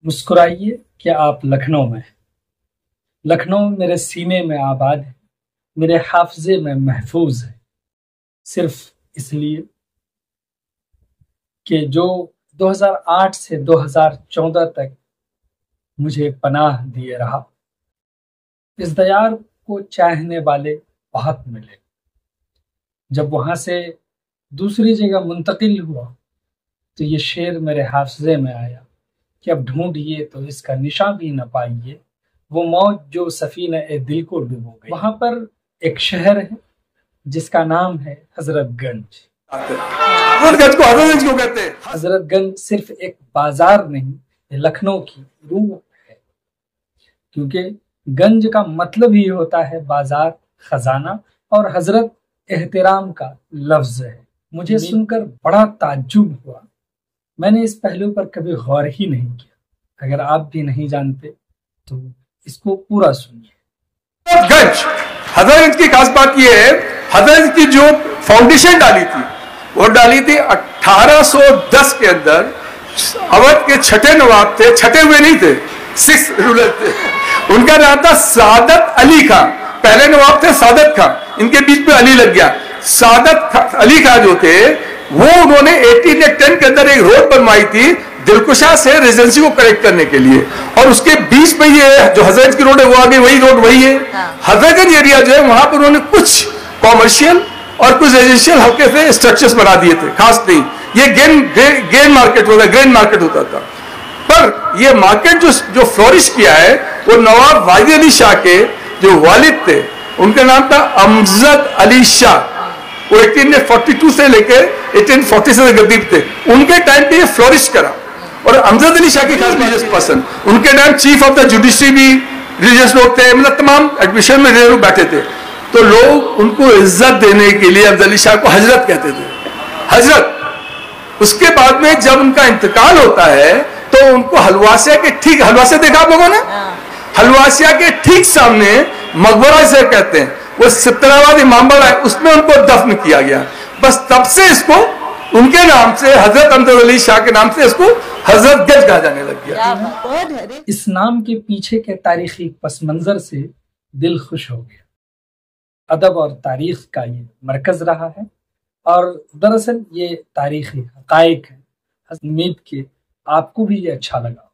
مسکرائیے کہ آپ لکھنؤ میں ہیں۔ لکھنؤ میرے سینے میں آباد ہے، میرے حافظے میں محفوظ ہے، صرف اس لیے کہ جو 2008 سے 2014 تک مجھے پناہ دیے رہا۔ اس دیار کو چاہنے والے بہت ملے، جب وہاں سے دوسری جگہ منتقل ہوا تو یہ شعر میرے حافظے میں آیا کہ اب ڈھونڈیے تو اس کا نشاں بھی نہ پائیے، وہ موج جو سفینہ دل کو ڈبو گئی۔ وہاں پر ایک شہر ہے جس کا نام ہے حضرت گنج۔ گنج کو حضرت گنج کیوں کہتے ہیں؟ حضرت گنج صرف ایک بازار نہیں، یہ لکھنؤ کی روح ہے، کیونکہ گنج کا مطلب ہی ہوتا ہے بازار، خزانہ، اور حضرت احترام کا لفظ ہے۔ مجھے سن کر بڑا تعجب ہوا، میں نے اس پہلو پر کبھی غور ہی نہیں کیا۔ اگر آپ بھی نہیں جانتے تو اس کو پورا سنیے۔ گنج، حضرت گنج کی خاص بات یہ ہے، حضرت گنج کی جو فاؤنڈیشن ڈالی تھی وہ ڈالی تھی 1810 کے اندر۔ اودھ کے چھٹے نواب تھے، چھٹے ہوئے نہیں تھے، 6 رولر تھے، ان کا نام تھا سعادت علی خان۔ پہلے نواب تھے سعادت خان، ان کے بیچ میں علی لگ گیا۔ سعادت علی خان جو تھے وہ انہوں نے 1810 کے اندر ایک روڈ بنوائی تھی دلکشا سے ریجنسی کو کریکٹ کرنے کے لیے، اور اس کے بیچ میں یہ جو حضرت کی روڈ ہے وہ آگے وہی روڈ وہی ہے۔ حضرت گنج ایریا جو ہے وہاں پر انہوں نے کچھ کامرشل اور کچھ ریزیڈنشیل ہلکے سے اسٹرکچرز بنا دیے تھے، خاص نہیں۔ یہ گرین مارکیٹ ہوتا تھا، پر یہ مارکیٹ جو فلورش کیا ہے وہ نواب واحد علی شاہ کے جو والد تھے، ان کا نام تھا امجد علی شاہ، وہ 1842 سے لے کے 1840 سے گدی تھے، ان کے ٹائم پہ یہ فلورش کرا۔ اور امجد علی شاہ کی خاص ریلیجس پرسن، ان کے time chief of the judiciary بھی ریلیجس لوگ تھے، مطلب تمام ایڈمنسٹریشن میں لوگ بیٹھے تھے، تو لوگ ان کو عزت دینے کے لیے امجد علی شاہ کو حضرت کہتے تھے، حضرت۔ اس کے بعد میں جب ان کا انتقال ہوتا ہے تو ان کو حلواسیہ کے ٹھیک، حلواسیہ دیکھا آپ لوگوں نے، حلواسیہ کے ٹھیک سامنے مقبرہ سے کہتے ہیں، وہ سترآباد امام باڑہ ہے، اس میں ان کو دفن کیا گیا۔ بس تب سے اس کو ان کے نام سے، حضرت امجد علی شاہ کے نام سے اس کو حضرت گنج کہا جانے لگ گیا۔ اس نام کے پیچھے کے تاریخی پس منظر سے دل خوش ہو گیا۔ ادب اور تاریخ کا یہ مرکز رہا ہے، اور دراصل یہ تاریخی حقائق ہے۔ امید کہ آپ کو بھی یہ اچھا لگا۔